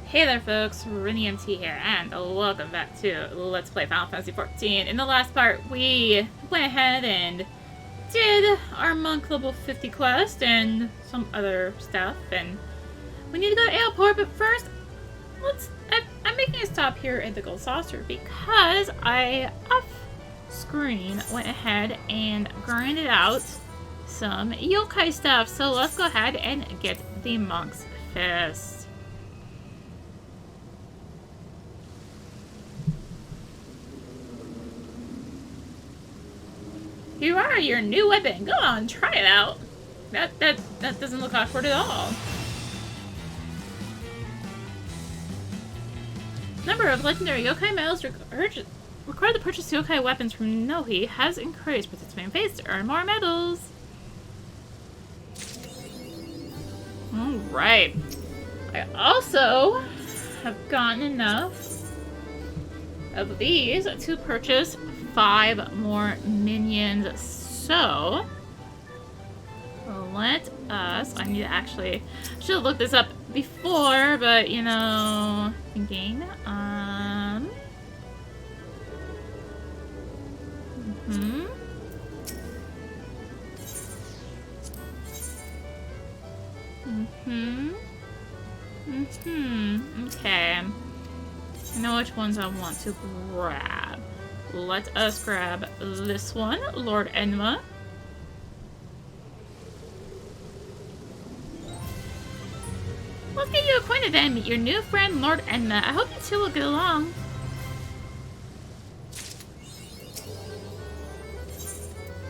Hey there folks, rinimt here, and welcome back to Let's Play Final Fantasy XIV. In the last part, we went ahead and did our monk level 50 quest and some other stuff, and we need to go to airport, but first, I'm making a stop here at the Gold Saucer because I, off-screen, went ahead and grinded out some yokai stuff, so let's go ahead and get the Monk's Fist. Here are your new weapon. Go on, try it out. That doesn't look awkward at all. Number of legendary yokai medals required to purchase yokai weapons from Nohi has increased. Participate phase to earn more medals. Alright. I also have gotten enough of these to purchase 5 more minions, so let us, I need to actually, should have looked this up before, but you know, thinking, okay, I know which ones I want to grab. Let us grab this one, Lord Enma. Let's get you acquainted then. Meet your new friend, Lord Enma. I hope you two will get along.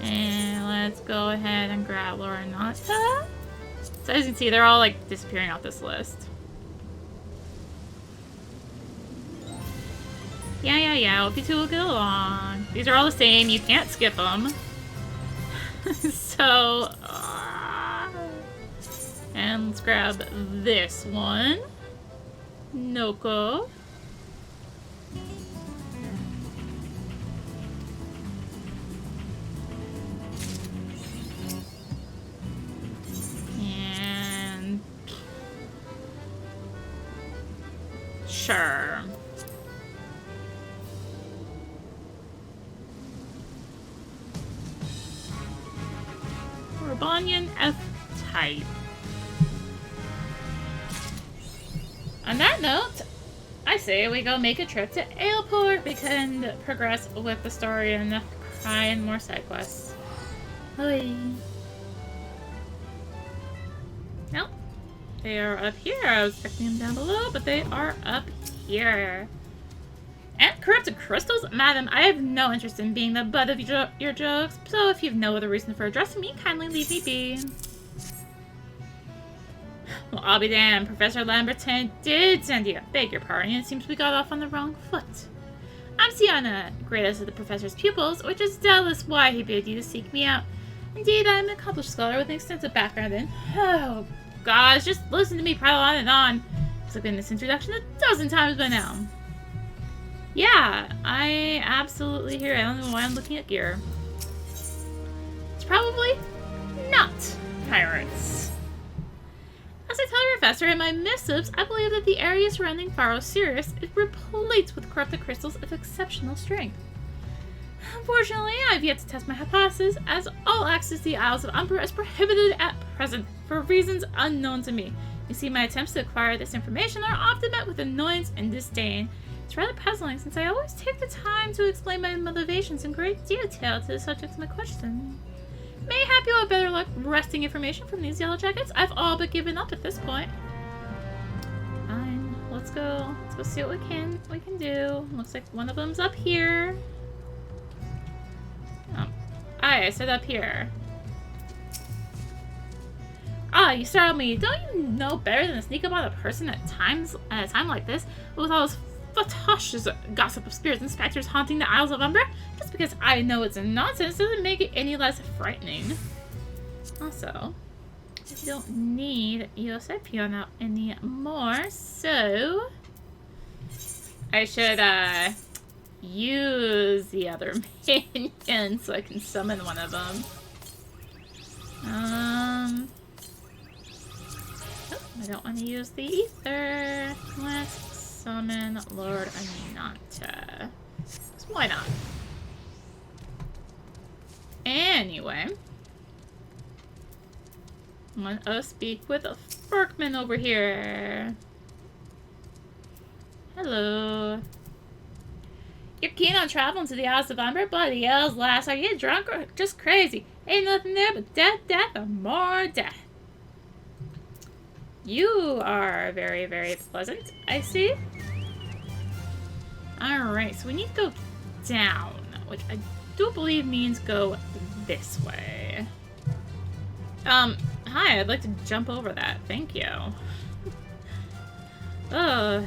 And let's go ahead and grab Loranata. So as you can see, they're all like disappearing off this list. Yeah, hope you two will get along. These are all the same, you can't skip them. So, and let's grab this one. Noko. And sure. Banyan F-type. On that note, I say we go make a trip to airport. We can progress with the story and try and more side quests. Hoi. Nope. They are up here. I was expecting them down below, but they are up here. And corrupted crystals? Madam, I have no interest in being the butt of your jokes, so if you have no other reason for addressing me, kindly leave me be. Well, I'll be damned. Professor Lamberton did send you. Beg your pardon, it seems we got off on the wrong foot. I'm Siana, greatest of the professor's pupils, which is doubtless why he bid you to seek me out. Indeed, I am an accomplished scholar with an extensive background in... Oh, gosh, just listen to me prattle on and on. I've been this introduction 12 times by now. Yeah, I absolutely hear it. I don't know why I'm looking at gear. It's probably not pirates. As I tell the professor in my missives, I believe that the area surrounding Pharaoh Sirius is replete with corrupted crystals of exceptional strength. Unfortunately, I have yet to test my hypothesis, as all access to the Isles of Umbra is prohibited at present for reasons unknown to me. You see, my attempts to acquire this information are often met with annoyance and disdain. It's rather puzzling, since I always take the time to explain my motivations in great detail to the subject of my question. Mayhap you'll have better luck wresting information from these yellow jackets. I've all but given up at this point. Fine, let's go see what we can do. Looks like one of them's up here. Oh, I said up here. Ah, you startled me. Don't you know better than to sneak up on a person at a time like this, with all those fatoshes gossip of spirits and specters haunting the Isles of Umbra? Just because I know it's nonsense doesn't make it any less frightening. Also, I don't need Yosepion out anymore, so I should use the other minion so I can summon one of them. I don't want to use the ether. Let's summon Lord Ananta. So why not? Anyway. Let us speak with a Berkman over here. Hello. You're keen on traveling to the House of Umber? Bloody hells, lass. Are you drunk or just crazy? Ain't nothing there but death, death, and more death. You are very, very pleasant, I see. Alright, so we need to go down, which I do believe means go this way. Hi, I'd like to jump over that. Thank you. Alright.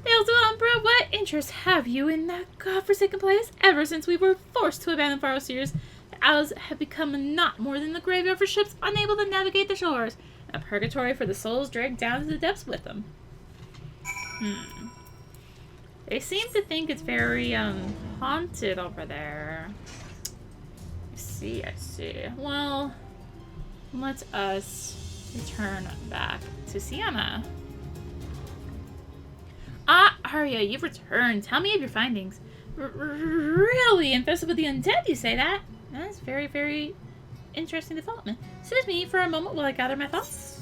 Tales of Umbra, what interest have you in that godforsaken place? Ever since we were forced to abandon Faro Series, the Isles have become not more than the graveyard for ships unable to navigate the shores. A purgatory for the souls dragged down to the depths with them. They seem to think it's very, haunted over there. I see. Well, let us return back to Sienna. Ah, Arya, you've returned. Tell me of your findings. Really infested with the undead, you say that? That's very, very interesting development. Sit with me for a moment while I gather my thoughts.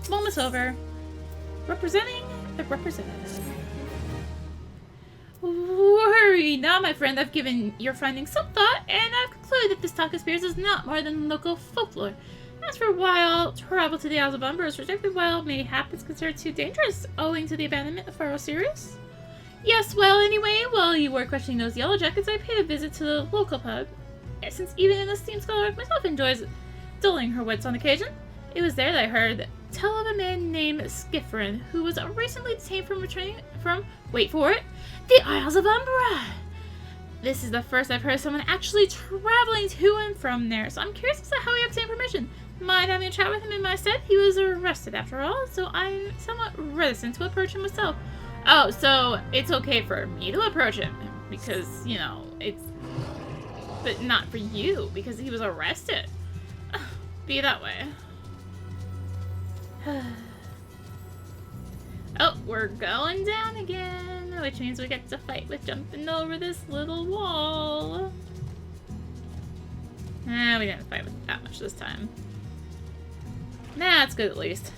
Moment's over. Representing the representative. Worry not, my friend. I've given your findings some thought, and I've concluded that this talk of spirits is not more than local folklore. As for why travel to the Isles of Umber is rejected, well, mayhap it's considered too dangerous, owing to the abandonment of Faro Sirius. Yes, well, anyway, while you were questioning those yellow jackets, I paid a visit to the local pub, since even an esteemed scholar like myself enjoys dulling her wits on occasion. It was there that I heard tell of a man named Siren, who was recently detained from returning from, wait for it, the Isles of Umbra. This is the first I've heard of someone actually traveling to and from there, so I'm curious as to how he obtained permission. Mind having a chat with him in my stead? He was arrested after all, so I'm somewhat reticent to approach him myself. Oh, so it's okay for me to approach him, because, you know, it's... But not for you, because he was arrested. Be that way. Oh, we're going down again, which means we get to fight with jumping over this little wall. Nah, we didn't fight with it that much this time. Nah, it's good at least.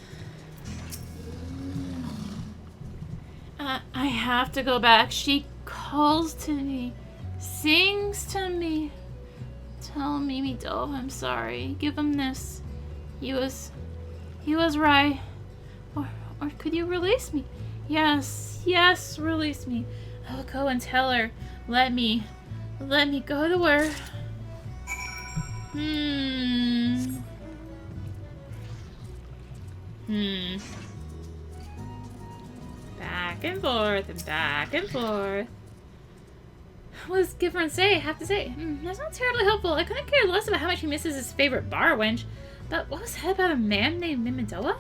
I have to go back. She calls to me, sings to me. Tell Mimi Doe I'm sorry. Give him this. He was right. Or could you release me? Yes, release me. I'll go and tell her. Let me go to her. Back and forth and back and forth. What does Gifron say? I have to say. That's not terribly helpful. I couldn't care less about how much he misses his favorite bar wench. But what was said about a man named Mimidoa?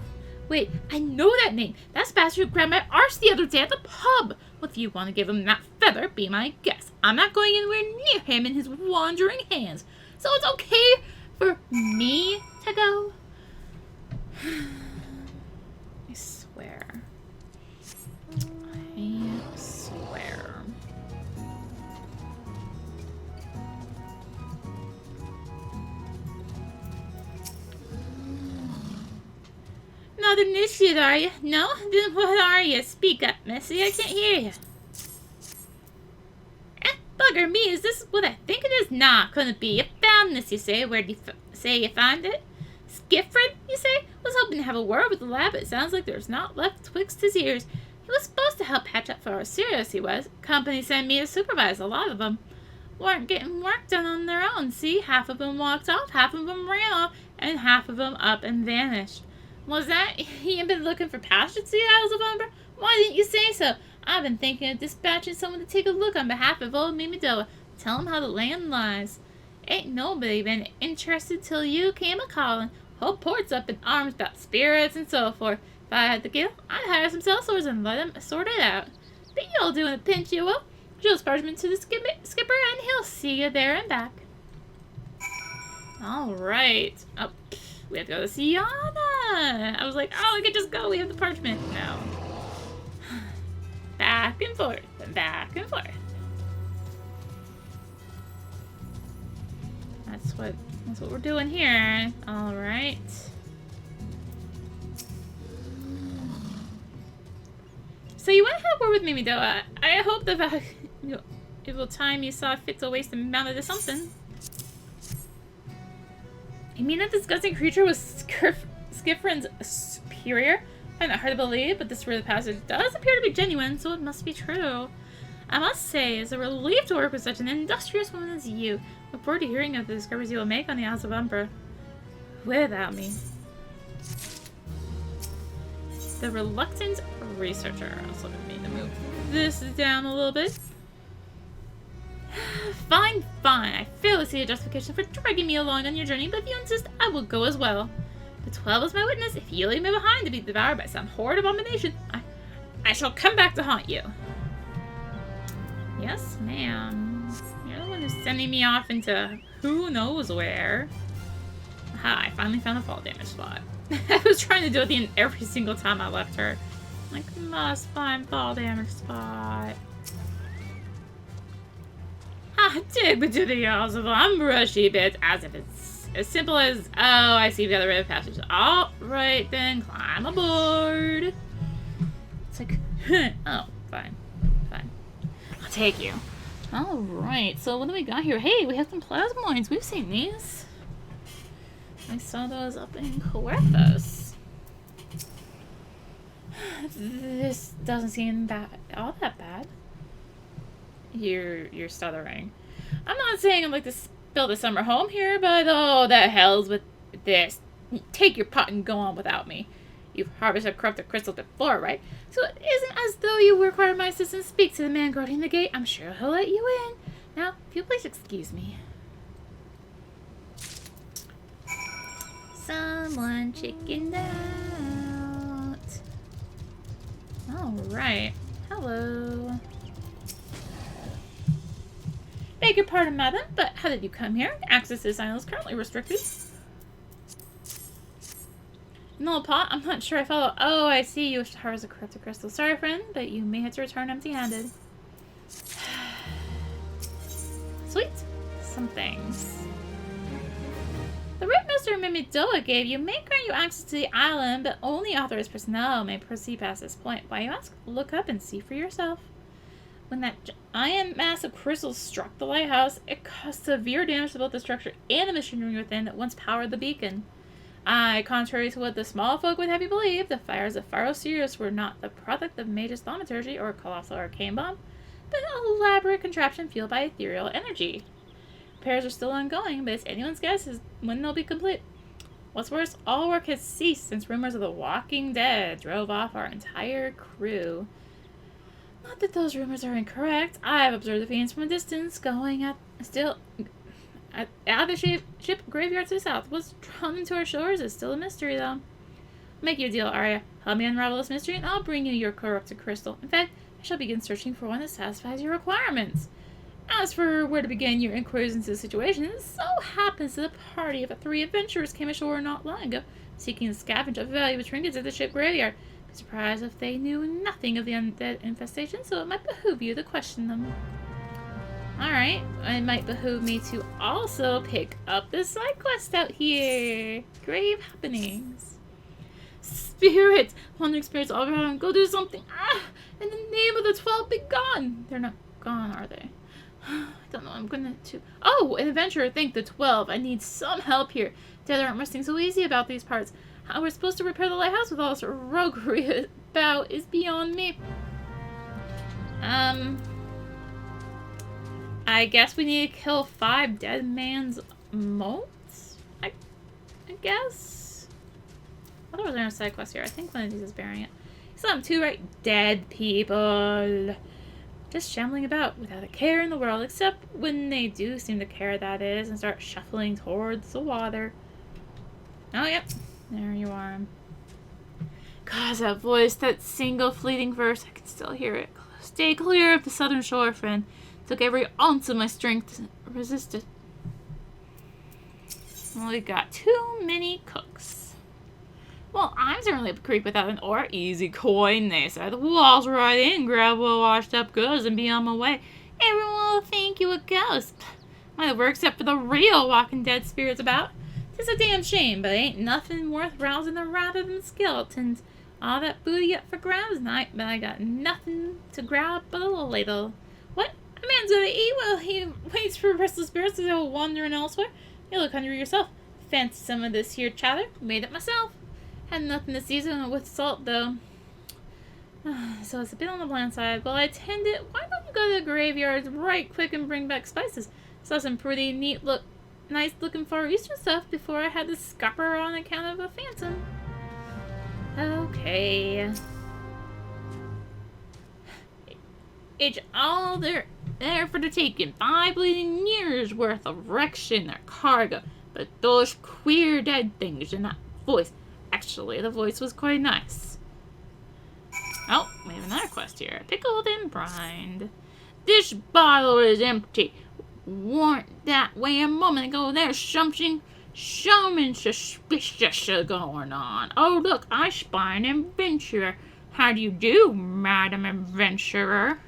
Wait, I know that name. That bastard who grabbed my arse the other day at the pub. Well, if you want to give him that feather, be my guest. I'm not going anywhere near him and his wandering hands. So it's okay for me to go? I swear. Not initiate, are you? No? Then what are you? Speak up, Missy. I can't hear you. Bugger me. Is this what I think it is? Nah, couldn't be. You found this, you say. Where'd you say you found it? Skifford, you say? Was hoping to have a word with the lad, but it sounds like there's not left twixt his ears. He was supposed to help patch up for how serious he was. Company sent me to supervise. A lot of them weren't getting work done on their own. See, half of them walked off, half of them ran off, and half of them up and vanished. Was that he had been looking for passage to the Isles of Umber? Why didn't you say so? I've been thinking of dispatching someone to take a look on behalf of old Mimidoa. Tell him how the land lies. Ain't nobody been interested till you came a-calling. Whole port's up in arms about spirits and so forth. If I had the gill, I'd hire some sellswords and let him sort it out. But you'll do in a pinch, you will. Jill's parchment to the skipper, and he'll see you there and back. All right. Oh, We have to go to Siana. I was like, oh, we could just go. We have the parchment. No. Back and forth, and back and forth. That's what we're doing here. All right. So you went ahead with me, though. I hope the valuable time you saw fit to waste amounted to something. You mean that disgusting creature was Skifrin's superior? I find it hard to believe, but this rare passage does appear to be genuine, so it must be true. I must say, it's a relief to work with such an industrious woman as you. Look forward to hearing of the discoveries you will make on the Isles of Umbra. Without me. The reluctant researcher. Also gonna need to move this down a little bit. Fine. I fail to see a justification for dragging me along on your journey, but if you insist, I will go as well. The 12 is my witness. If you leave me behind to be devoured by some horrid abomination, I shall come back to haunt you. Yes, ma'am. You're the one who's sending me off into who knows where. Aha, I finally found a fall damage spot. I was trying to do it at the end every single time I left her. Like, must find fall damage spot. Dig into the Isles of Umbra, she bit, as if it's as simple as, oh, I see the other river passage. Alright then, climb aboard. It's like, oh, fine. I'll take you. Alright, so what do we got here? Hey, we have some plasmoids. We've seen these. I saw those up in Coerthos. This doesn't seem all that bad. You're stuttering. I'm not saying I'd like to build a summer home here, but oh, the hell's with this. Take your pot and go on without me. You've harvested corrupted crystals before, right? So it isn't as though you require my assistance. Speak to the man guarding the gate. I'm sure he'll let you in. Now, if you'll please excuse me. Someone chickened out. Alright. Hello. Beg your pardon, madam, but how did you come here? Access to this island is currently restricted. No, pot, I'm not sure I follow. Oh, I see. You wish to harvest a corrupted crystal. Sorry, friend, but you may have to return empty-handed. Sweet. Some things. The writ Mr. Mimidoa gave you may grant you access to the island, but only authorized personnel may proceed past this point. Why you ask? Look up and see for yourself. When that giant mass of crystals struck the lighthouse, it caused severe damage to both the structure and the machinery within that once powered the beacon. Contrary to what the small folk would have you believe, the fires of Pharaoh Sirius were not the product of mage's thaumaturgy or colossal arcane bomb, but an elaborate contraption fueled by ethereal energy. Repairs are still ongoing, but it's anyone's guess as when they'll be complete. What's worse, all work has ceased since rumors of the Walking Dead drove off our entire crew. Not that those rumors are incorrect. I've observed the fiends from a distance, going out of the ship graveyard to the south. What's drawn them to our shores is still a mystery, though. I'll make you a deal, Arya. Help me unravel this mystery, and I'll bring you your corrupted crystal. In fact, I shall begin searching for one that satisfies your requirements. As for where to begin your inquiries into the situation, it so happens that a party of 3 adventurers came ashore not long ago, seeking to scavenge up valuable trinkets at the ship graveyard. Be surprised if they knew nothing of the undead infestation, so it might behoove you to question them. Alright, it might behoove me to also pick up this side quest out here. Grave happenings. Spirits! Wandering spirits all around. Go do something. In the name of the 12, be gone! They're not gone, are they? I don't know, I'm gonna to... Oh, an adventurer, thank the 12. I need some help here. Dead aren't resting so easy about these parts. How we're supposed to repair the lighthouse with all this roguery about is beyond me. I guess we need to kill 5 dead man's motes? I guess? I thought there was a side quest here. I think one of these is bearing it. Some 2 right dead people. Just shambling about without a care in the world, except when they do seem to care, that is, and start shuffling towards the water. Oh, yep. There you are. God, that voice, that single fleeting verse, I can still hear it. Stay clear of the southern shore, friend. Took every ounce of my strength to resist it. Well, we got too many cooks. Well, I'm certainly up a creek without an oar. Easy coin, they said. Walls right in, grab well washed up goods, and be on my way. Everyone will think you a ghost. Might have worked except for the real walking dead spirits about. It's a damn shame, but ain't nothing worth rousing the wrath of them skeletons. All that booty up for grabs night, but I got nothing to grab but a ladle. What? A man's gonna eat while he waits for restless spirits to go wandering elsewhere. You look hungry yourself. Fancy some of this here chowder. Made it myself. Had nothing to season it with salt, though. So it's a bit on the bland side. Well, I tend it. Why don't you go to the graveyard right quick and bring back spices? Saw some pretty nice looking Far Eastern stuff before I had to scupper on account of a phantom. Okay. It's all there for the taking. 5 bleeding years worth of wreckage or cargo. But those queer dead things in that voice. Actually, the voice was quite nice. Oh, we have another quest here. Pickled and brined. This bottle is empty. Weren't that way a moment ago. There's something suspicious going on. Oh, look, I spy an adventurer. How do you do, Madam Adventurer?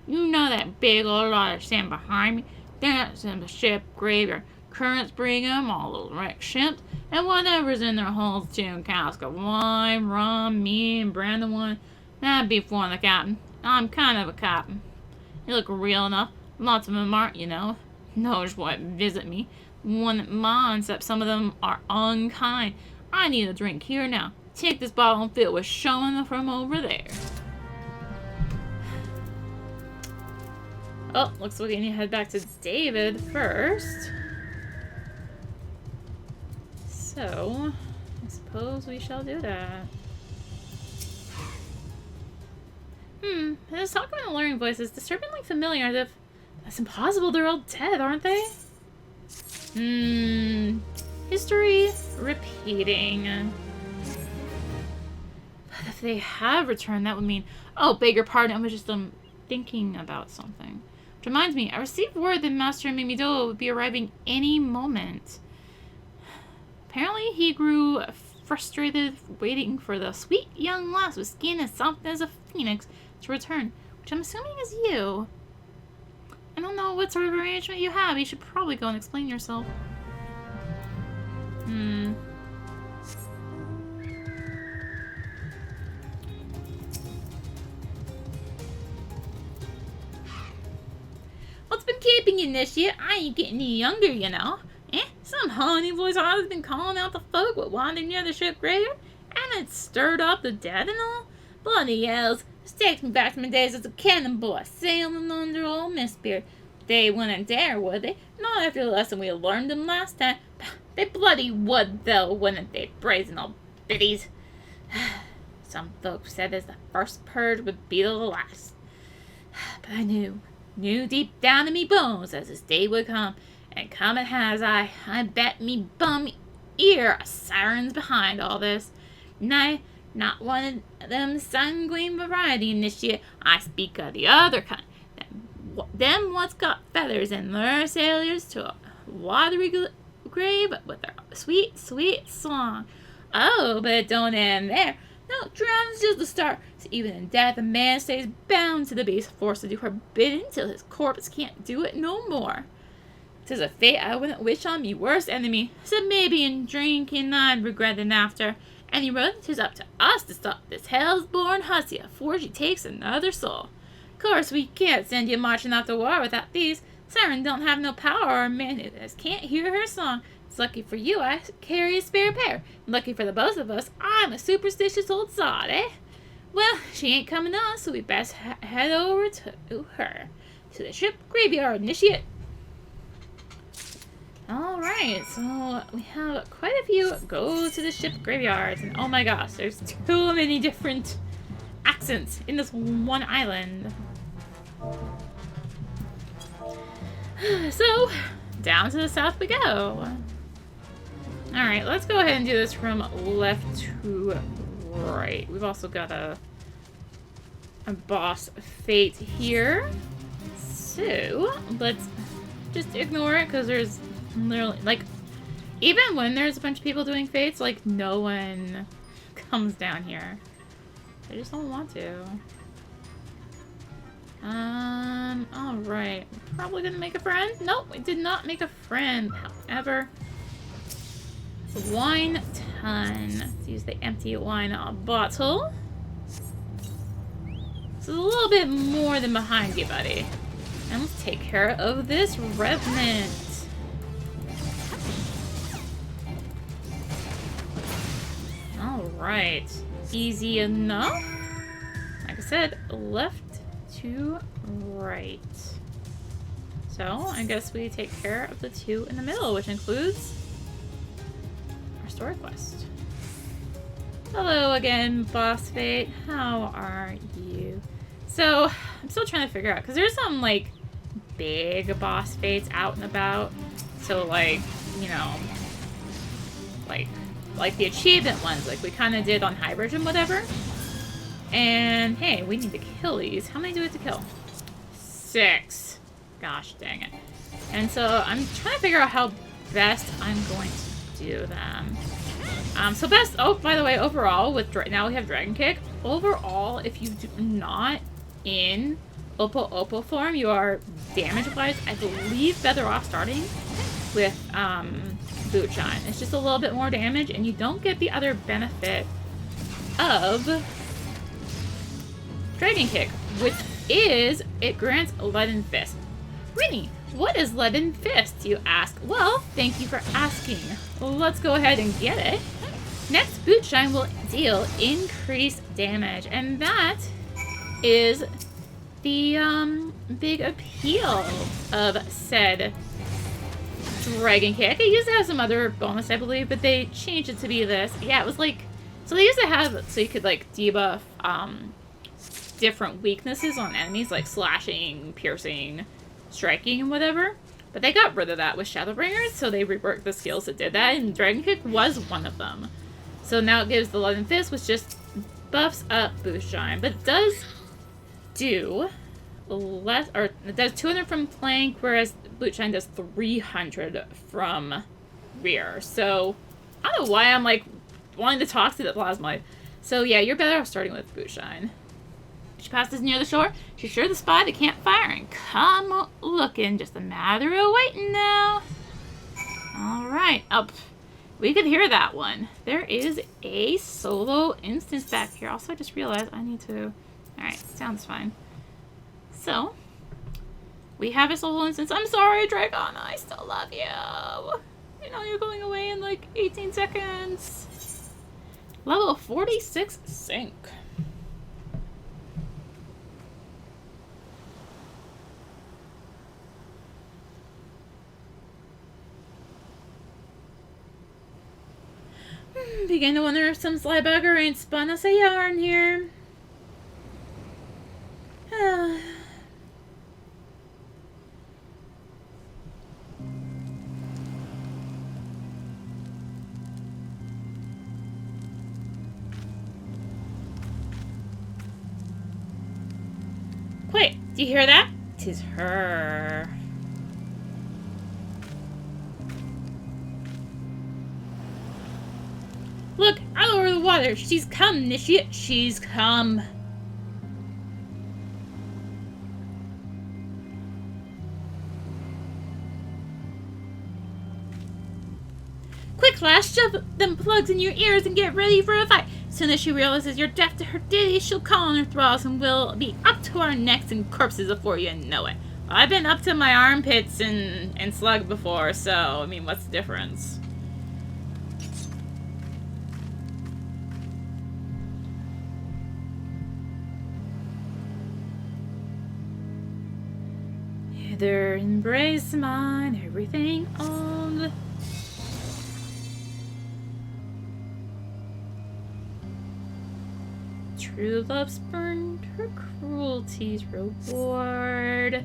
You know that big old lot of sand behind me? That's in the ship graveyard. Currents bring 'em, all those wrecked ships, and whatever's in their holds too. A cask of wine, rum, meat, and brandy wine. That'd be for the captain. I'm kind of a captain. You look real enough. Lots of them aren't, you know. Knows what visit me. Wouldn't mind, except some of them are unkind. I need a drink here now. Take this bottle and fill with showing from over there. Oh, looks like we need to head back to David first. So, I suppose we shall do that. This talking about alluring voice is disturbingly familiar, as if that's impossible, they're all dead, aren't they? History repeating. But if they have returned, that would mean... Oh, beg your pardon, I was just thinking about something. Which reminds me, I received word that Master Mimido would be arriving any moment. Apparently he grew frustrated waiting for the sweet young lass with skin as soft as a phoenix to return, which I'm assuming is you. I don't know what sort of arrangement you have. You should probably go and explain yourself. What's been keeping you this year? I ain't getting any younger, you know. Some honey voice always been calling out the folk what wandered near the ship graveyard, and it stirred up the dead and all. Bloody yells. This takes me back to my days as a cannon boy, sailing under old Mistbeard. They wouldn't dare, would they? Not after the lesson we learned them last time. They bloody would, though, wouldn't they, brazen old biddies? Some folks said as the first purge would be the last. But I knew deep down in me bones as this day would come. And come it has, I bet me bum ear a siren's behind all this. Nay, not one of them sanguine variety initiate. I speak of the other kind. Them what's got feathers and lure sailors to a watery grave with their sweet, sweet song. Oh, but it don't end there. No, drowning's just the start. So even in death, a man stays bound to the beast, forced to do her bidding till his corpse can't do it no more. 'Tis a fate I wouldn't wish on me worst enemy. So maybe in drinking I'd regret it after. Anyway, 'tis up to us to stop this hell's-born hussy afore she takes another soul. Course, we can't send you marching off to war without these. Siren don't have no power, or a man who can't hear her song. It's lucky for you I carry a spare pair. And lucky for the both of us, I'm a superstitious old sod, eh? Well, she ain't coming to us, so we best head over to her. To the ship graveyard, initiate. Alright, so we have quite a few go to the ship graveyards, and oh my gosh, there's too many different accents in this one island. So, down to the south we go. Alright, let's go ahead and do this from left to right. We've also got a boss fate here. So, let's just ignore it because there's literally, like, Even when there's a bunch of people doing fates, like, no one comes down here. They just don't want to. Alright. Probably gonna make a friend? Nope, we did not make a friend. However, wine ton. Let's use the empty wine bottle. This is a little bit more than behind you, buddy. And let's take care of this revenant. Alright. Easy enough. Like I said, left to right. So, I guess we take care of the two in the middle, which includes our story quest. Hello again, Boss Fate. How are you? So, I'm still trying to figure out, because there's some, like, big Boss Fates out and about. So, like, you know, like the achievement ones, like we kind of did on High Version, whatever. And, hey, we need to kill these. How many do we have to kill? 6. Gosh dang it. And so, I'm trying to figure out how best I'm going to do them. So best, oh, by the way, overall, with now we have Dragon Kick. Overall, if you do not in Oppo form, you are damage-wise, I believe, better off starting with Boot Shine. It's just a little bit more damage, and you don't get the other benefit of Dragon Kick, which is, it grants Leaden Fist. Rini, what is Leaden Fist, you ask? Well, thank you for asking. Let's go ahead and get it. Next, Boot Shine will deal increased damage, and that is the big appeal of said Dragon Kick. It used to have some other bonus, I believe, but they changed it to be this. Yeah, it was like, so they used to have, so you could like debuff different weaknesses on enemies, like slashing, piercing, striking, and whatever. But they got rid of that with Shadowbringers, so they reworked the skills that did that, and Dragon Kick was one of them. So now it gives the Leaden Fist, which just buffs up Boost Shine, but it does do less, or it does 200 from flank, whereas Boot Shine does 300 from rear. So I don't know why I'm like wanting to talk to the Plasmoid. So yeah, you're better off starting with Boot Shine. She passes near the shore. She's sure to spy the campfire and come looking. Just a matter of waiting now. Alright, up. We could hear that one. There is a solo instance back here. Also, I just realized I need to... Alright, sounds fine. So, we have a solo instance. I'm sorry, Dragon. I still love you. You know you're going away in like 18 seconds. Level 46 sync. Begin to wonder if some sly bugger ain't spun us a yarn here. Wait, do you hear that? 'Tis her. Look, out over the water. She's come, Initiate. She's come. Quick, Flash, shove them plugs in your ears and get ready for a fight. As soon as she realizes you're deaf to her ditty, she'll call on her thralls and we'll be up to our necks in corpses before you know it. Well, I've been up to my armpits in slug before, so, I mean, what's the difference? Either embrace mine, everything on. True love spurned her cruelty's reward.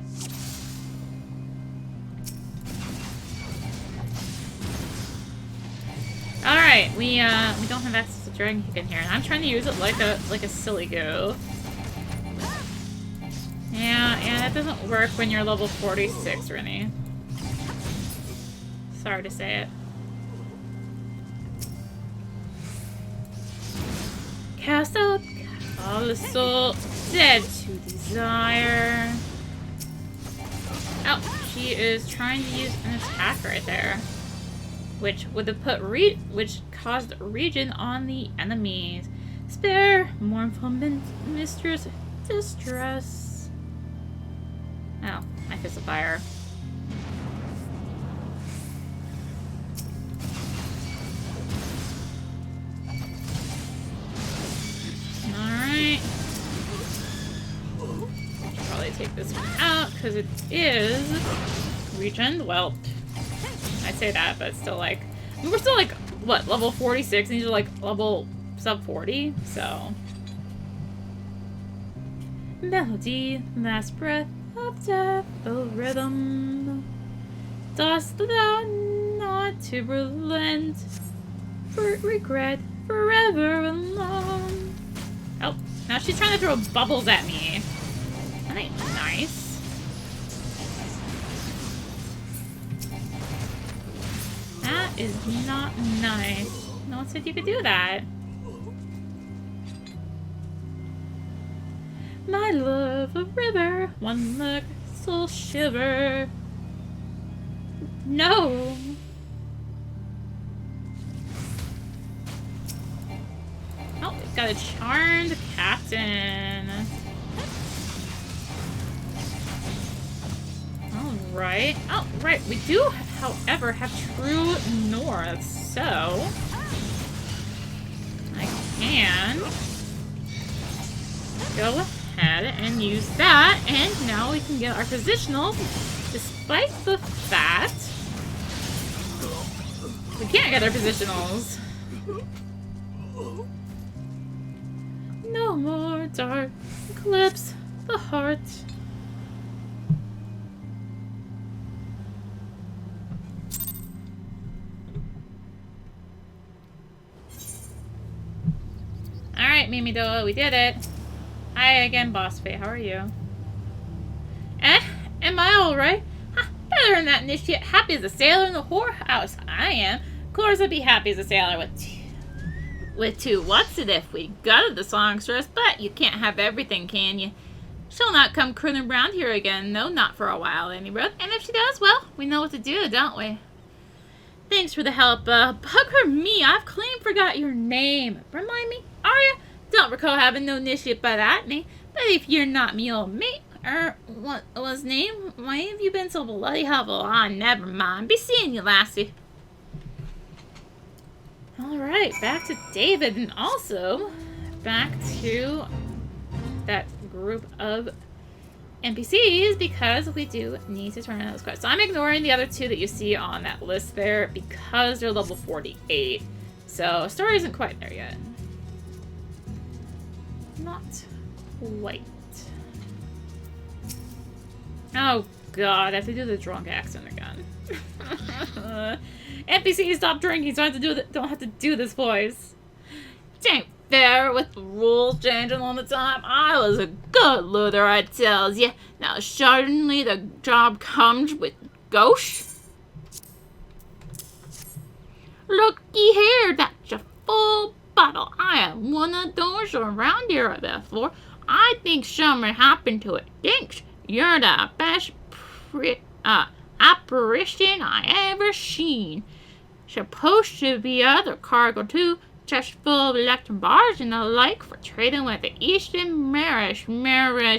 Alright, we don't have access to Dragon Kick in here, and I'm trying to use it like a silly goo. Yeah, that doesn't work when you're level 46, Rini. Sorry to say it. cast out Colossal, dead to desire. Oh, she is trying to use an attack right there, which would have put which caused regen on the enemies. Spare mournful mistress distress. Oh, my fist of fire. Alright. Probably take this one out because it is regen. Well, I'd say that, but it's still like, I mean, we're still like, what, level 46? And these are like level sub 40, so. Melody, last breath of death, oh rhythm. Dost thou not to relent, for regret forever alone. Oh, now she's trying to throw bubbles at me. That ain't nice. That is not nice. No one said you could do that. My love, a river, one look, soul shiver. No. Oh, we've got a charmed captain. Alright. Oh, right. We do, however, have true north, so I can go ahead and use that, and now we can get our positional, despite the fact we can't get our positionals. No more dark eclipse the heart. Alright, Mimi Doa, we did it. Hi again, Boss Fate. How are you? Am I alright? Huh, better than that initiate. Happy as a sailor in the whorehouse. I am. Of course I'd be happy as a sailor with two what's it if we gutted the songstress, but you can't have everything, can you? She'll not come cruising around here again, no, not for a while, anyway. And if she does, well, we know what to do, don't we? Thanks for the help, Bugger me, I've clean forgot your name. Remind me, are you? Don't recall having no initiate by that name, but if you're not me old mate, what was name? Why have you been so bloody helpful? Ah, never mind. Be seeing you, lassie. Alright, back to David, and also back to that group of NPCs, because we do need to turn in those quests. So I'm ignoring the other two that you see on that list there, because they're level 48. So, story isn't quite there yet. Not quite. Oh god, I have to do the drunk accent again. NPCs, stop drinking so I don't have to do this voice. It ain't fair with the rules changing all the time. I was a good loser, I tells you. Now suddenly the job comes with ghosts. Looky here, that's a full bottle. I have one of those around here before. I think something happened to it. Thanks. You're the best apparition I ever seen. Supposed to be other cargo too, just full of electric bars and the like for trading with the Eastern Marish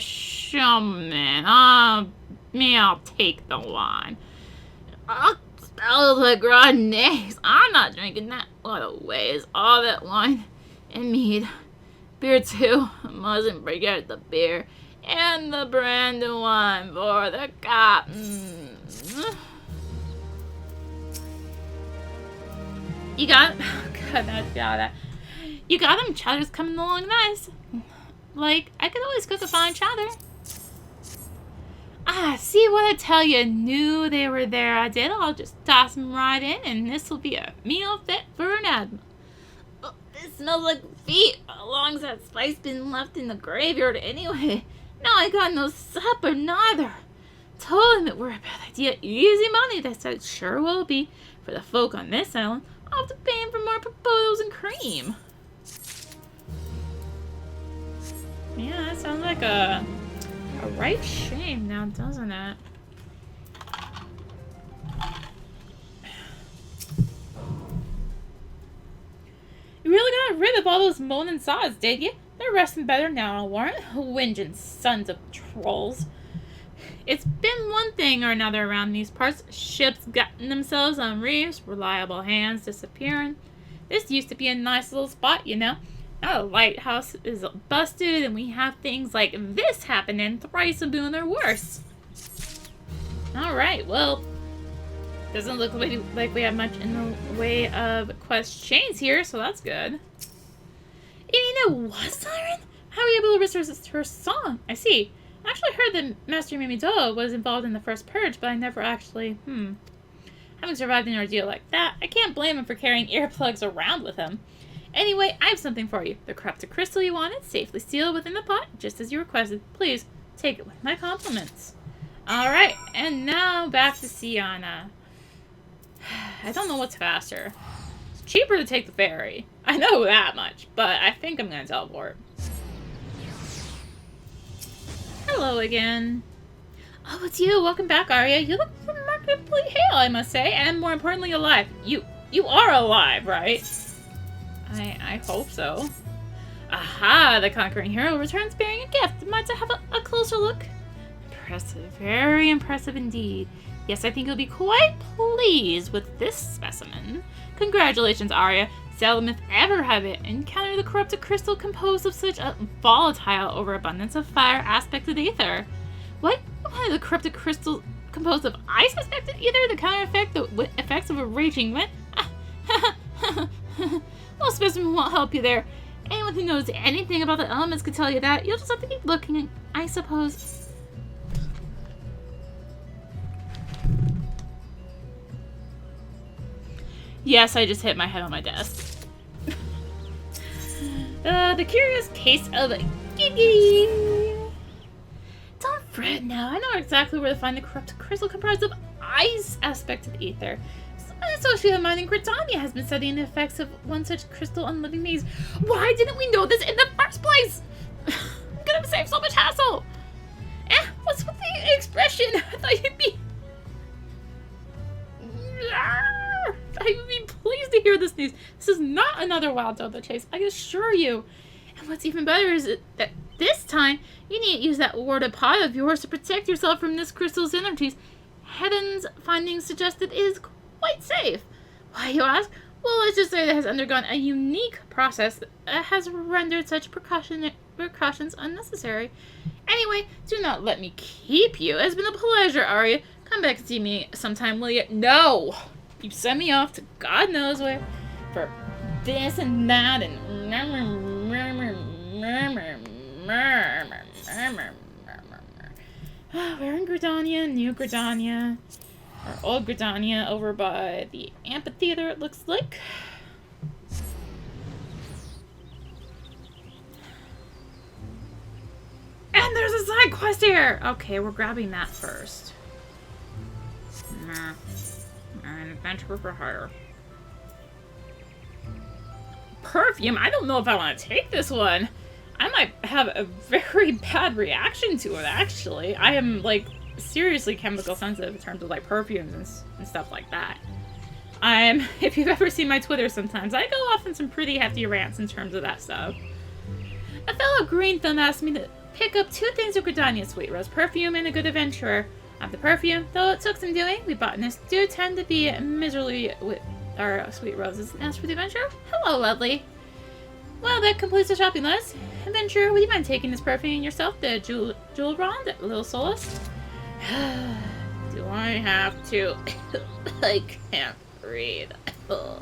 shaman. I'll take the wine. Smells like rotten eggs. I'm not drinking that. What a waste. All that wine and mead. Beer too. Mustn't forget the beer. And the brand new wine for the cop. You got it? God, I got that. You got them. Chowder's coming along nice. Like, I could always cook a fine chowder. Ah, see what I tell you? Knew they were there. I did. I'll just toss them right in, and this will be a meal fit for an admiral. Oh, it smells like feet. How long's that spice been left in the graveyard anyway? Now I got no supper neither. Told him it were a bad idea. Easy money, they said. Sure will be. For the folk on this island, I'll have to pay him for more potatoes and cream. Yeah, that sounds like a right shame now, doesn't it? You really got rid of all those moaning saws, did you? They're resting better now, weren't? Whinging sons of trolls. It's been one thing or another around these parts. Ships getting themselves on reefs, reliable hands disappearing. This used to be a nice little spot, you know. Now the lighthouse is busted and we have things like this happening thrice a boon or worse. Alright, well, doesn't look like we have much in the way of quest chains here, so that's good. You know what, Siren? How were you able to resist her song? I see. I actually heard that Master Mimido was involved in the first purge, but I never actually, Having survived an ordeal like that, I can't blame him for carrying earplugs around with him. Anyway, I have something for you. The corrupted crystal you wanted, safely sealed within the pot, just as you requested. Please, take it with my compliments. Alright, and now back to Siana. I don't know what's faster. It's cheaper to take the ferry. I know that much, but I think I'm gonna teleport. Hello again. Oh, it's you. Welcome back, Arya. You look remarkably hale, I must say, and more importantly, alive. You are alive, right? I hope so. Aha! The conquering hero returns bearing a gift. Might I have a closer look? Impressive. Very impressive indeed. Yes, I think you'll be quite pleased with this specimen. Congratulations, Arya. Seldom, if ever, have it encountered the corrupted crystal composed of such a volatile overabundance of fire aspected ether. What? One of the corrupted crystals composed of ice aspected ether? The counter effect, the effects of a raging wind? Well, specimen won't help you there. Anyone who knows anything about the elements could tell you that. You'll just have to keep looking, I suppose. Yes, I just hit my head on my desk. The curious case of Gigi. Don't fret now. I know exactly where to find the corrupted crystal comprised of ice aspected ether. An associate of mine in Gridania has been studying the effects of one such crystal on living beings. Why didn't we know this in the first place? I'm gonna save so much hassle. What's with the expression? I thought you'd be... I would be pleased to hear this news. This is not another wild dodo chase, I assure you. And what's even better is that this time, you need to use that warded pot of yours to protect yourself from this crystal's energies. Heaven's findings suggest it is quite safe. Why, you ask? Well, let's just say that it has undergone a unique process that has rendered such precautions unnecessary. Anyway, do not let me keep you. It's been a pleasure, Arya. Come back and see me sometime, will you? No! You send me off to God knows where for this and that and... We're in Gridania, New Gridania. Or Old Gridania over by the amphitheater, it looks like. And there's a side quest here! Okay, we're grabbing that first. An adventure for hire. Perfume? I don't know if I want to take this one. I might have a very bad reaction to it, actually. I am, like, seriously chemical sensitive in terms of, like, perfumes and stuff like that. If you've ever seen my Twitter sometimes, I go off on some pretty hefty rants in terms of that stuff. A fellow green thumb asked me to pick up 2 things of Gridania, Sweet Rose. Perfume and a good adventurer. Of the perfume, though it took some doing, we botanists do tend to be miserably with our Sweet Roses. As for the adventurer, hello, lovely. Well, that completes the shopping list. Adventurer, would you mind taking this perfume yourself, the Jewel Rond, Little Solace? Do I have to? I can't breathe.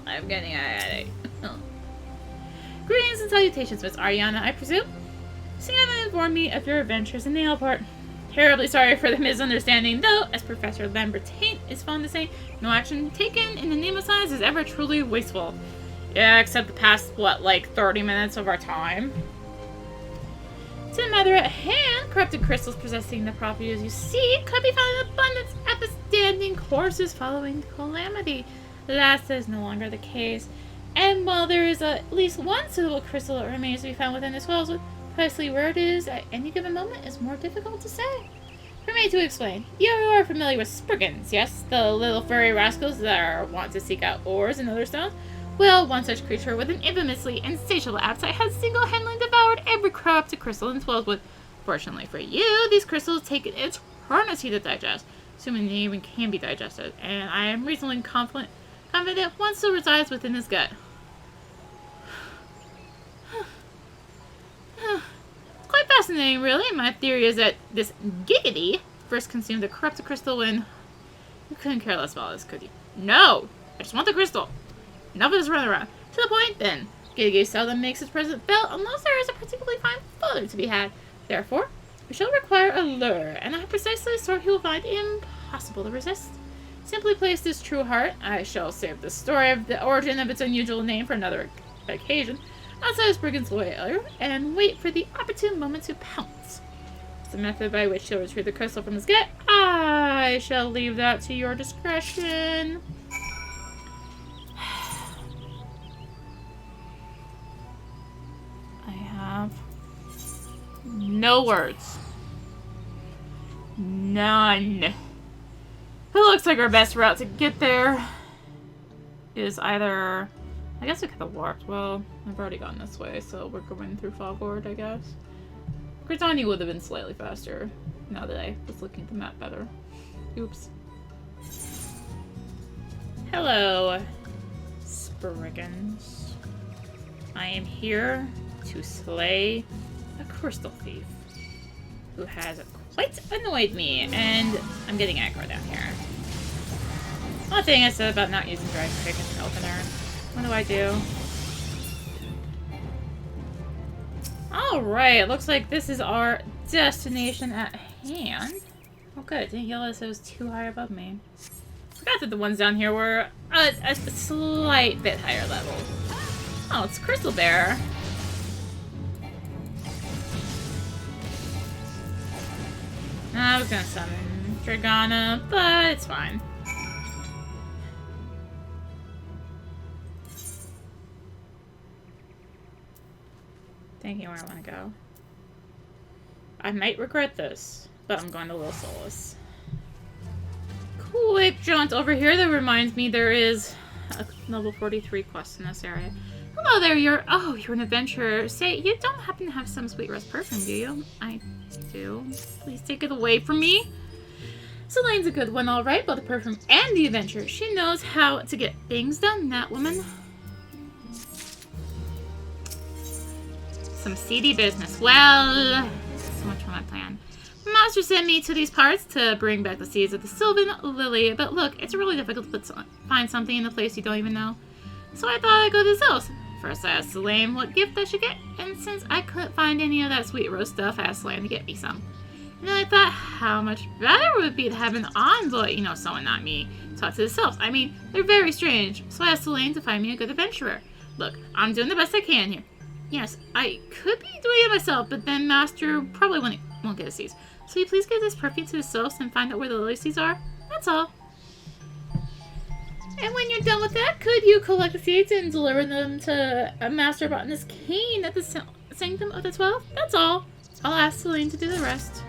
I'm getting a headache. Greetings and salutations, Miss Ariana, I presume? Sienna informed me of your adventures in the airport. Terribly sorry for the misunderstanding, though, as Professor Lambertaint is fond to say, no action taken in the name of science is ever truly wasteful. Yeah, except the past, what, like 30 minutes of our time? To the matter at hand, corrupted crystals possessing the properties you see could be found in abundance at the standing courses following calamity. That is no longer the case. And while there is at least one suitable crystal that remains to be found within this walls, with Precisely where it is at any given moment is more difficult to say. For me to explain, you are familiar with Spriggans, yes? The little furry rascals that are wont to seek out ores and other stones? Well, one such creature with an infamously insatiable appetite has single-handedly devoured every corrupted crystal in Twelvewood. Fortunately for you, these crystals take an eternity to digest, assuming they even can be digested, and I am reasonably confident one still resides within his gut. Quite fascinating, really. My theory is that this Giggity first consumed a corrupted crystal when... You couldn't care less about this, could you? No! I just want the crystal. Enough of this running around. To the point, then. Giggity seldom makes its presence felt unless there is a particularly fine fodder to be had. Therefore, we shall require a lure, and I have precisely the sort he will find impossible to resist. Simply place this true heart, I shall save the story of the origin of its unusual name for another occasion, outside his brigand's lair, and wait for the opportune moment to pounce. It's the method by which he'll retrieve the crystal from his gut. I shall leave that to your discretion. I have no words. None. It looks like our best route to get there is either... I guess we could have warped. Well, I've already gone this way, so we're going through Fogward, I guess. Gritani would have been slightly faster, now that I was looking at the map better. Oops. Hello, Spriggans. I am here to slay a crystal thief who has quite annoyed me, and I'm getting aggro down here. One thing I said about not using dried chicken as an opener. What do I do? Alright, it looks like this is our destination at hand. Oh good, it didn't yell as it was too high above me. Forgot that the ones down here were a slight bit higher level. Oh, it's Crystal Bear. I was gonna summon Dragana, but it's fine. Thinking where I want to go. I might regret this, but I'm going to Lil Solus. Quick jaunt over here that reminds me there is a level 43 quest in this area. Hello there, you're an adventurer. Say, you don't happen to have some sweet rose perfume, do you? I do. Please take it away from me. Selene's a good one, alright, both the perfume and the adventure. She knows how to get things done, that woman. Some seedy business. Well, so much for my plan. Master sent me to these parts to bring back the seeds of the Sylvan Lily, but look, it's really difficult to find something in a place you don't even know. So I thought I'd go to Zeus. First I asked Selene what gift I should get, and since I couldn't find any of that sweet rose stuff, I asked Selene to get me some. And then I thought how much better it would be to have an envoy, you know, someone not me, talk to the sylphs. I mean, they're very strange, so I asked Selene to find me a good adventurer. Look, I'm doing the best I can here. Yes, I could be doing it myself, but then Master probably won't get a seeds. So you please give this perfume to the sylphs and find out where the lily seeds are? That's all. And when you're done with that, could you collect the seeds and deliver them to Master Botanist Kane at the Sanctum of the 12? That's all. I'll ask Selene to do the rest.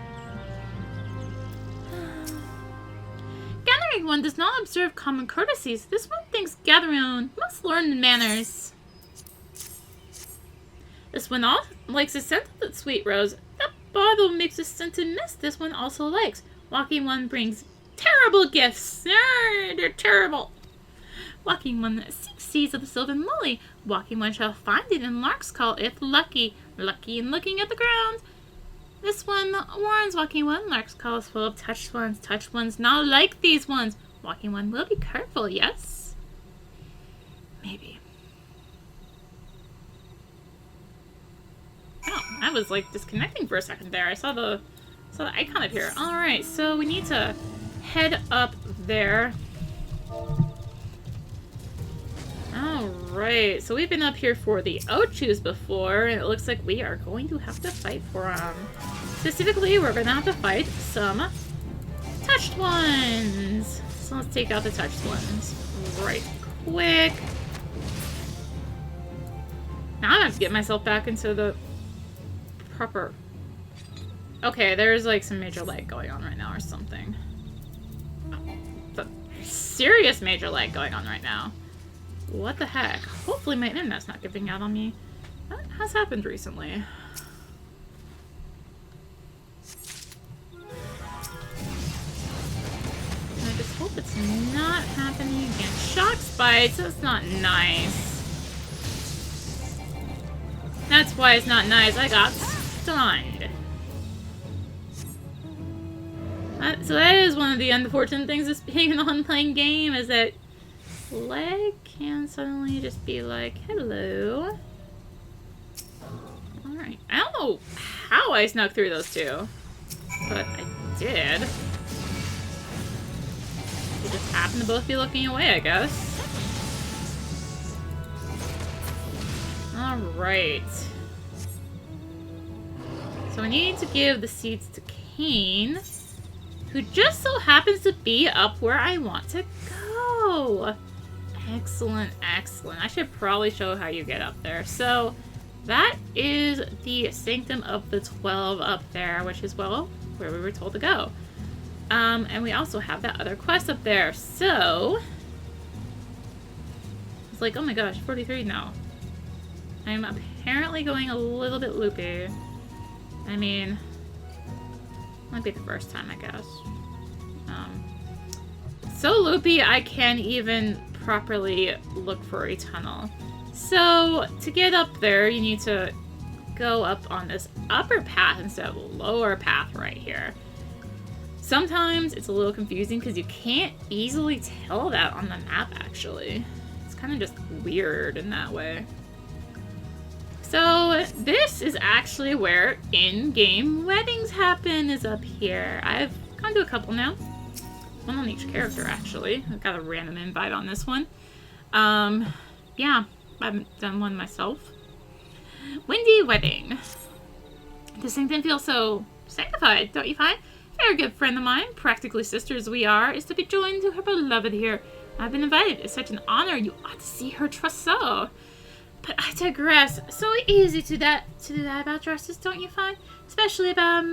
Gathering one does not observe common courtesies. This one thinks gathering one must learn the manners. This one also likes the scent of the sweet rose. That bottle makes a scented mist this one also likes. Walking one brings terrible gifts. They're terrible. Walking one seeks seeds of the sylvan lily. Walking one shall find it in Lark's call if lucky. Lucky in looking at the ground. This one warns Walking one. Lark's call is full of touched ones. Touched ones not like these ones. Walking one will be careful, yes? Maybe. Oh, I was like disconnecting for a second there. I saw the icon up here. Alright, so we need to head up there. Alright, so we've been up here for the Ochus before, and it looks like we are going to have to fight for them. Specifically, we're going to have to fight some touched ones. So let's take out the touched ones right quick. Now I have to get myself back into the proper... Okay, there's like some major lag going on right now or something. Serious major lag going on right now. What the heck? Hopefully my internet's not giving out on me. That has happened recently. I just hope it's not happening again. Shock spikes, that's not nice. That's why it's not nice. I got stunned. So that is one of the unfortunate things of being an online game, is that lag can suddenly just be like, hello. Alright. I don't know how I snuck through those two, but I did. They just happen to both be looking away, I guess. Alright. So I need to give the seeds to Kane, who just so happens to be up where I want to go. Excellent, excellent. I should probably show how you get up there. So that is the Sanctum of the 12 up there, which is, well, where we were told to go. And we also have that other quest up there. So it's like, oh my gosh, 43 now. I'm apparently going a little bit loopy. I mean, might be the first time, I guess. So loopy, I can't even properly look for a tunnel. So to get up there, you need to go up on this upper path instead of the lower path right here. Sometimes it's a little confusing because you can't easily tell that on the map, actually. It's kind of just weird in that way. So this is actually where in-game weddings happen, is up here. I've gone to a couple now. One on each character, actually. I've got a random invite on this one. Yeah, I haven't done one myself. Windy wedding. This Sanctum feels so sanctified, don't you find? A very good friend of mine, practically sisters we are, is to be joined to her beloved here. I've been invited. It's such an honor. You ought to see her trousseau. But I digress. So easy to do that about dresses, don't you find? Especially about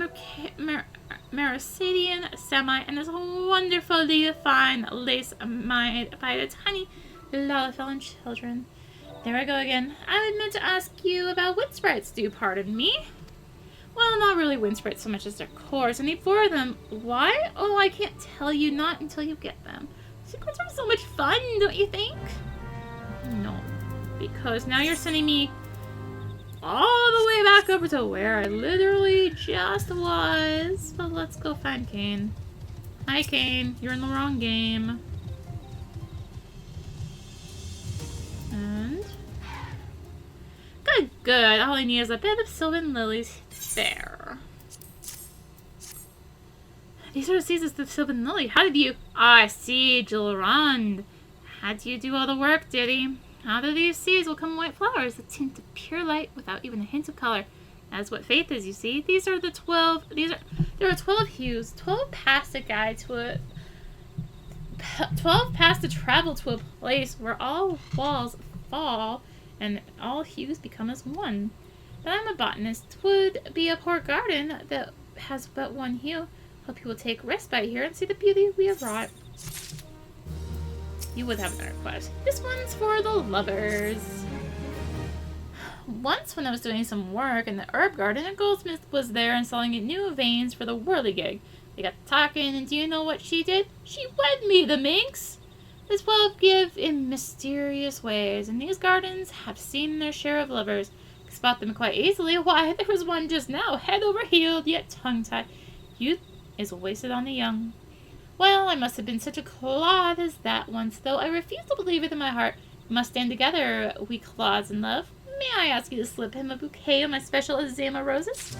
Mercedian semi and this wonderfully fine lace made by the tiny Lalafellan children. There I go again. I meant to ask you about wind sprites. Do you pardon me? Well, not really wind sprites so much as their cores. I need 4 of them. Why? Oh, I can't tell you, not until you get them. Secrets are so much fun, don't you think? No. Because now you're sending me all the way back over to where I literally just was. But let's go find Kane. Hi, Kane. You're in the wrong game. And... Good, good. All I need is a bed of sylvan lilies there. These are the seeds of the sylvan lily. How did you... Ah, I see, Gilrand. Had you do all the work, did he? Out of these seeds will come white flowers, a tint of pure light without even a hint of color. That's what faith is, you see. These are the 12... There are 12 hues, 12 paths to guide to a... 12 paths to travel to a place where all walls fall and all hues become as one. But I'm a botanist. 'Twould be a poor garden that has but one hue. Hope you will take respite here and see the beauty we have wrought. You would have another request. This one's for the lovers. Once when I was doing some work in the herb garden, a goldsmith was there installing new veins for the whirligig. They got talking, and do you know what she did? She wed me, the minx! The 12 give in mysterious ways, and these gardens have seen their share of lovers. You can spot them quite easily. Why, there was one just now, head over heels, yet tongue-tied. Youth is wasted on the young. Well, I must have been such a clod as that once, though I refuse to believe it in my heart. We must stand together, we clods in love. May I ask you to slip him a bouquet of my special Azama roses?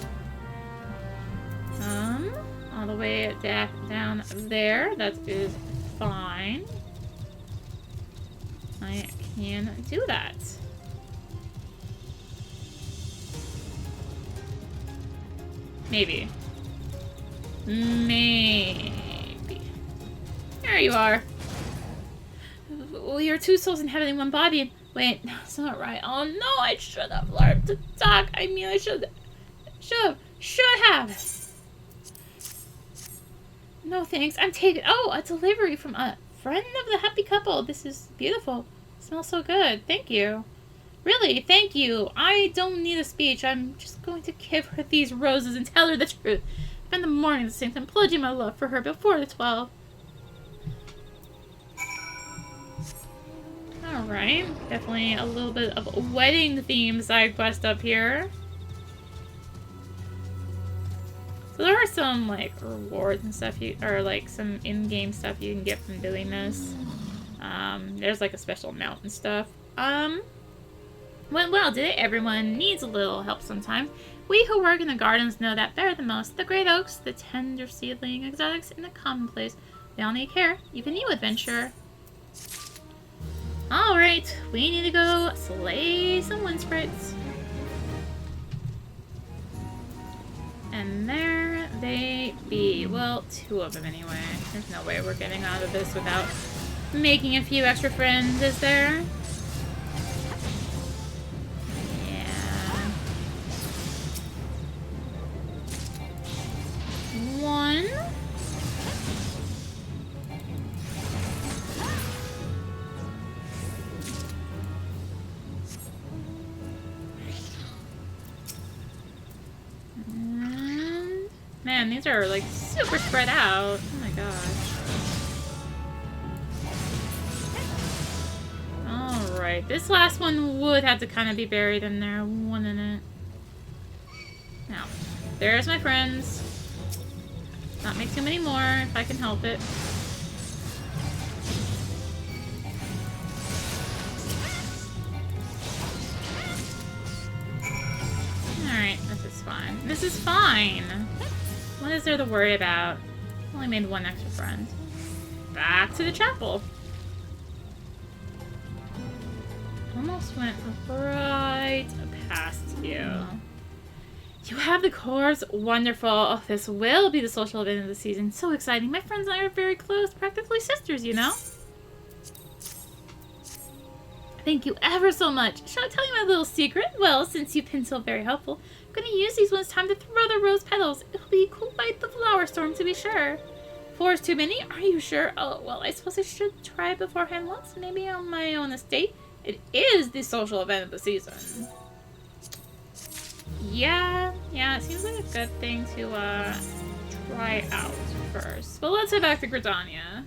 All the way down there. That is fine. I can do that. Maybe. Maybe. There you are. Well, you're 2 souls in heaven in one body. Wait, that's not right. Oh no, I should have learned to talk. I mean, I should Should have. No thanks. I'm taking. Oh, a delivery from a friend of the happy couple. This is beautiful. It smells so good. Thank you. Really, thank you. I don't need a speech. I'm just going to give her these roses and tell her the truth. Spend the morning at the same time pledging my love for her before the 12. Alright. Definitely a little bit of a wedding theme side quest up here. So there are some, like, rewards and stuff, or, like, some in-game stuff you can get from doing this. There's, like, a special amount and stuff. Went well, did it? Everyone needs a little help sometimes. We who work in the gardens know that better than most. The great oaks, the tender seedling exotics, and the commonplace. They all need care, even you, adventurer. Alright, we need to go slay some wind sprites. And there they be. Well, 2 of them anyway. There's no way we're getting out of this without making a few extra friends, is there? Yeah. 1. Man, these are like super spread out. Oh my gosh. Alright, this last one would have to kind of be buried in there, wouldn't it? Now, there's my friends. Not make too many more if I can help it. Alright, this is fine. This is fine! What is there to worry about? Only made 1 extra friend. Back to the chapel. Almost went right past you. You have the course? Wonderful. Oh, this will be the social event of the season. So exciting. My friends and I are very close. Practically sisters, you know? Thank you ever so much. Shall I tell you my little secret? Well, since you've been so very helpful, I'm going to use these when it's time to throw the rose petals. It'll be quite the flower storm, to be sure. 4 is too many? Are you sure? Oh, well, I suppose I should try beforehand once. Maybe on my own estate. It is the social event of the season. Yeah, it seems like a good thing to try out first. But let's head back to Gridania.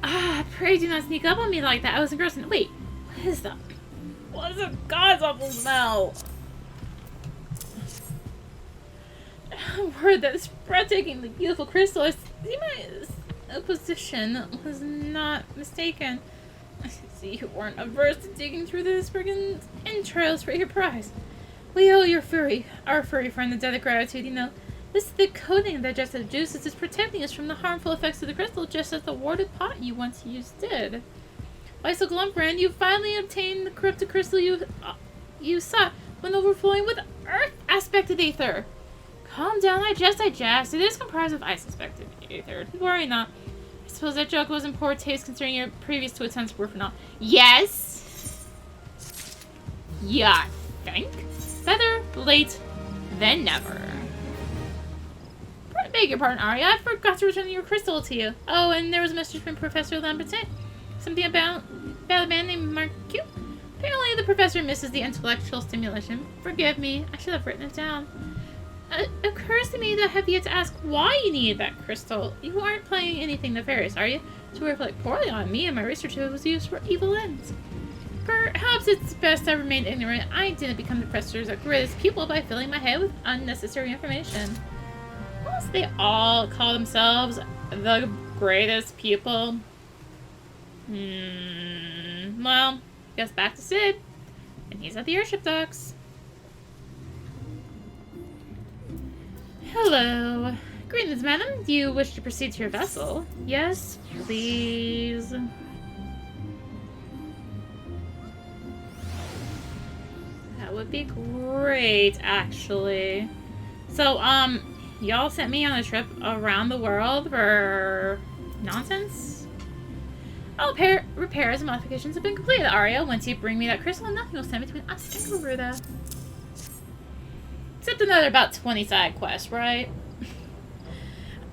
Ah, pray do not sneak up on me like that. I was engrossed in— Wait, what is that? What is a God's awful smell? Word, that is breathtakingly beautiful crystal. I see my position was not mistaken. I see you weren't averse to digging through the friggin' entrails for your prize. We owe our furry friend a debt of gratitude, you know. This thick coating of digestive juices is protecting us from the harmful effects of the crystal, just as the warded pot you once used did. Bicycle on friend, you finally obtained the corrupted crystal you sought when overflowing with earth aspected aether. Calm down, I jest. It is comprised of ice aspected aether. Don't worry not. I suppose that joke was in poor taste considering your previous 2 attempts were for naught. Yes! Yeah, think? Better late than never. I beg your pardon, Arya. I forgot to return your crystal to you. Oh, and there was a message from Professor Lambertin. Something about a man named Marcu. Apparently the professor misses the intellectual stimulation. Forgive me. I should have written it down. It occurs to me that I have yet to ask why you needed that crystal. You aren't playing anything nefarious, are you? To reflect poorly on me and my research was used for evil ends. Perhaps it's best I remained ignorant. I didn't become the professor's greatest pupil by filling my head with unnecessary information. Unless they all call themselves the greatest pupil. Well, guess back to Sid. And he's at the airship docks. Hello. Greetings, madam. Do you wish to proceed to your vessel? Yes, please. That would be great, actually. So, y'all sent me on a trip around the world for nonsense? All repairs and modifications have been completed, Arya. Once you bring me that crystal, nothing will stand between us and Garuda. Except another about 20 side quests, right?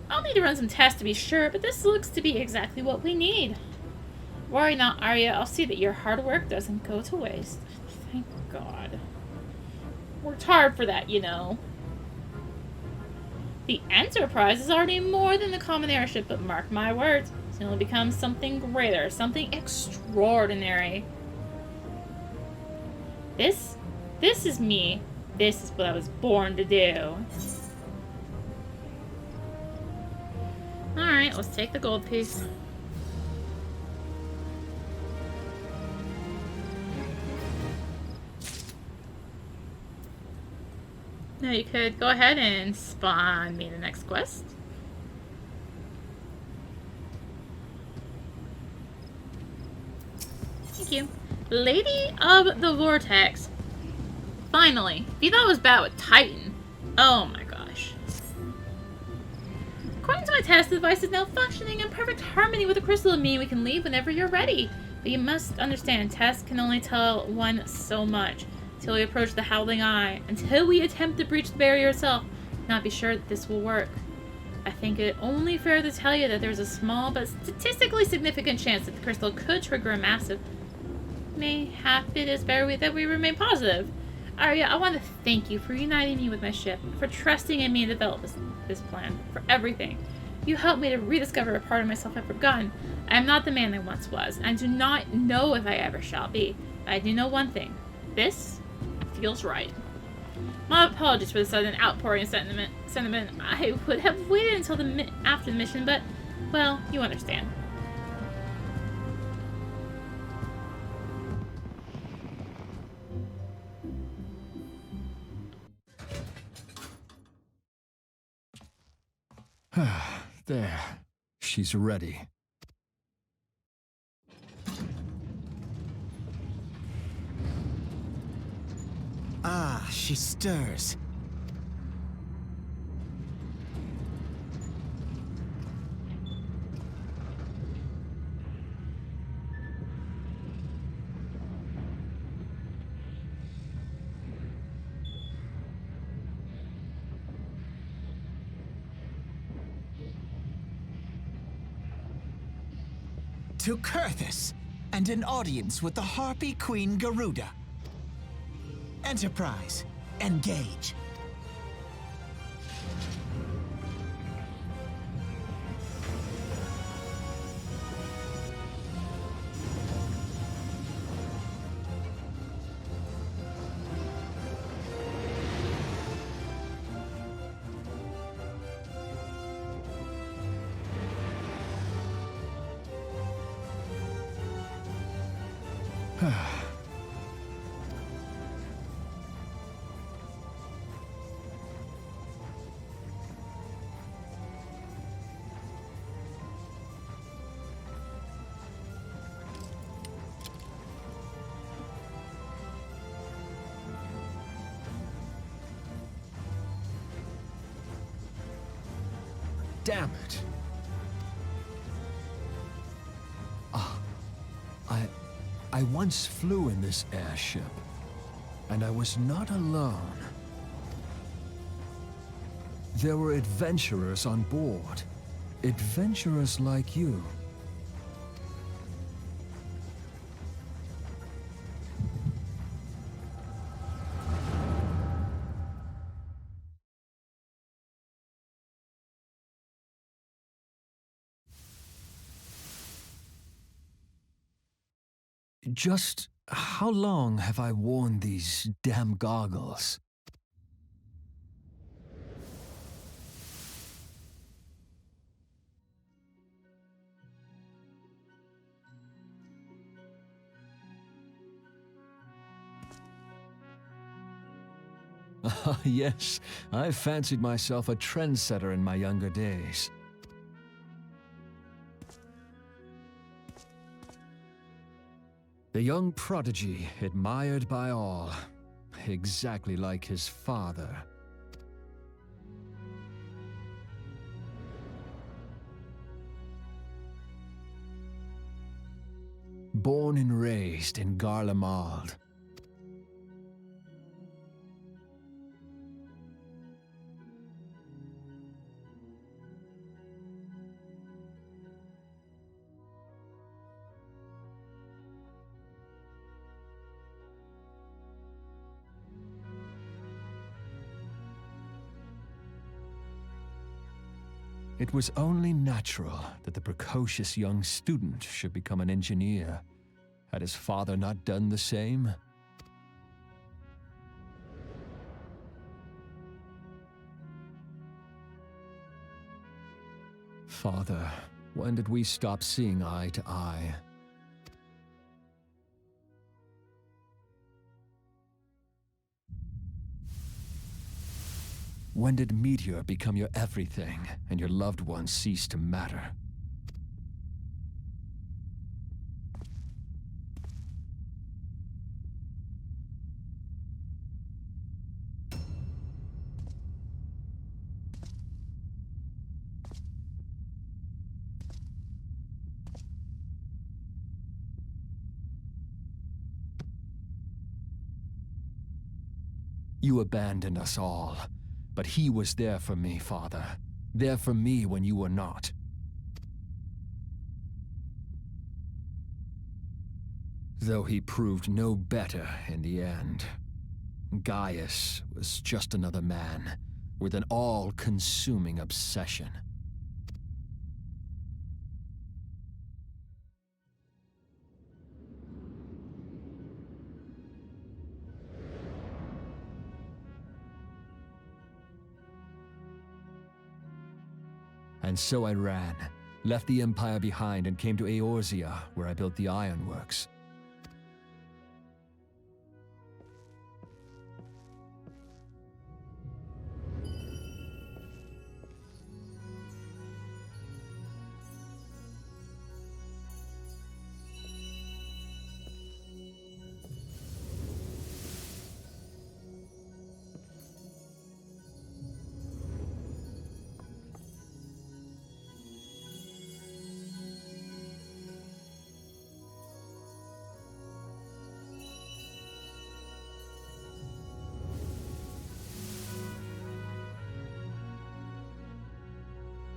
I'll need to run some tests to be sure, but this looks to be exactly what we need. Worry not, Arya. I'll see that your hard work doesn't go to waste. Thank God. Worked hard for that, you know. The Enterprise is already more than the common airship, but mark my words, soon it'll become something greater, something extraordinary. This is me. This is what I was born to do. Alright, let's take the gold piece. Now you could go ahead and spawn me the next quest. Thank you. Lady of the Vortex. Finally. If you thought it was bad with Titan. Oh my gosh. According to my test, the device is now functioning in perfect harmony with the crystal and me. We can leave whenever you're ready. But you must understand, tests can only tell one so much. Until we approach the Howling Eye. Until we attempt to breach the barrier itself. Not be sure that this will work. I think it only fair to tell you that there's a small but statistically significant chance that the crystal could trigger a massive. Mayhap it is better that we remain positive. Arya, I want to thank you for uniting me with my ship, for trusting in me to develop this plan, for everything. You helped me to rediscover a part of myself I've forgotten. I am not the man I once was, and I do not know if I ever shall be. But I do know one thing. This feels right. My apologies for the sudden outpouring of sentiment. I would have waited until after the mission, but, well, you understand. There. She's ready. Ah, she stirs. To Kurthus, and an audience with the Harpy Queen Garuda. Enterprise, engage. Damn it. I once flew in this airship, and I was not alone. There were adventurers on board. Adventurers like you. Just how long have I worn these damn goggles? Yes, I fancied myself a trendsetter in my younger days. The young prodigy, admired by all, exactly like his father. born and raised in Garlemald. It was only natural that the precocious young student should become an engineer. Had his father not done the same? Father, when did we stop seeing eye to eye? When did Meteor become your everything and your loved ones cease to matter? You abandoned us all. But he was there for me, Father. There for me when you were not. Though he proved no better in the end. Gaius was just another man, with an all-consuming obsession. And so I ran, left the Empire behind and came to Eorzea, where I built the ironworks.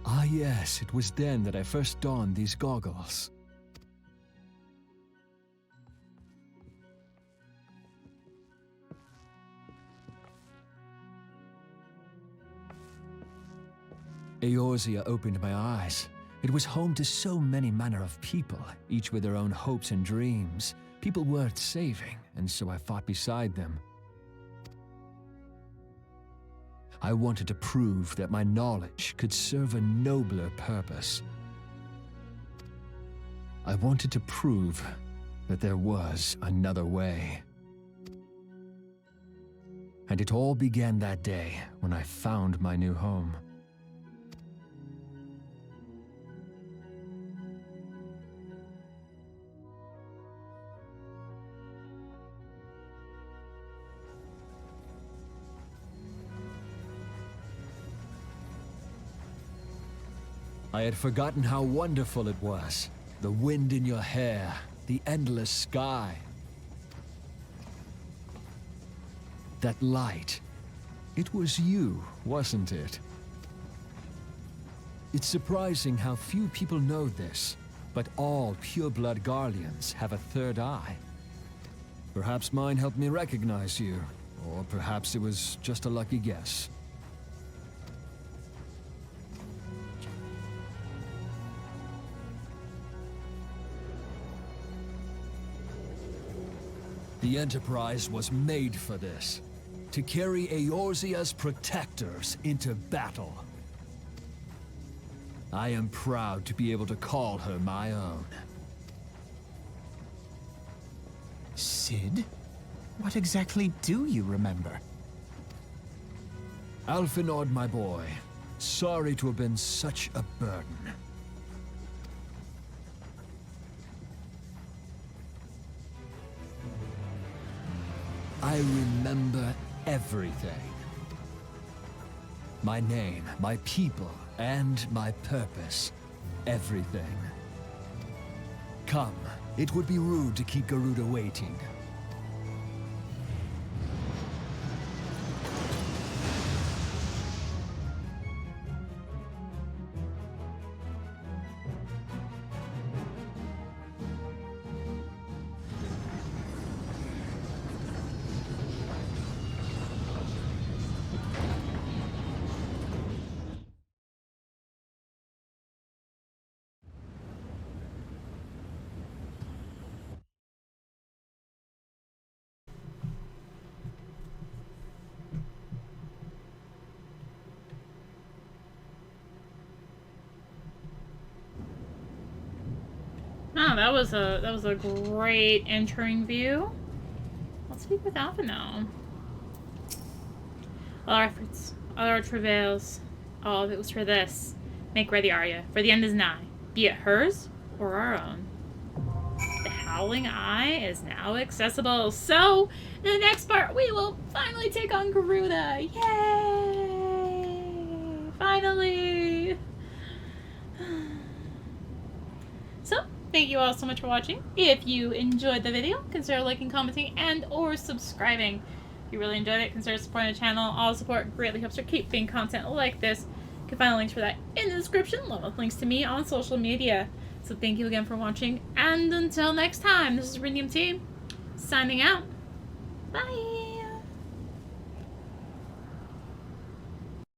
Ah yes, it was then that I first donned these goggles. Eorzea opened my eyes. It was home to so many manner of people, each with their own hopes and dreams. People worth saving, and so I fought beside them. I wanted to prove that my knowledge could serve a nobler purpose. I wanted to prove that there was another way. And it all began that day when I found my new home. I had forgotten how wonderful it was. The wind in your hair, the endless sky. That light. It was you, wasn't it? It's surprising how few people know this, but all pure-blood Garleans have a third eye. Perhaps mine helped me recognize you, or perhaps it was just a lucky guess. The Enterprise was made for this, to carry Eorzea's protectors into battle. I am proud to be able to call her my own. Sid? What exactly do you remember? Alphinaud, my boy, sorry to have been such a burden. I remember everything. My name, my people, and my purpose. Everything. Come, it would be rude to keep Garuda waiting. Oh, that was a great entering view. Let's speak with Alpha now. All our efforts, all our travails, all of it was for this. Make ready, Arya, for the end is nigh, be it hers or our own. The Howling Eye is now accessible, so in the next part we will finally take on Garuda. Yay! Finally! So, thank you all so much for watching. If you enjoyed the video, consider liking, commenting, and or subscribing. If you really enjoyed it, consider supporting the channel. All support greatly helps her keep being content like this. You can find the links for that in the description, along with links to me on social media. So thank you again for watching, and until next time, this is rinimt signing out. Bye!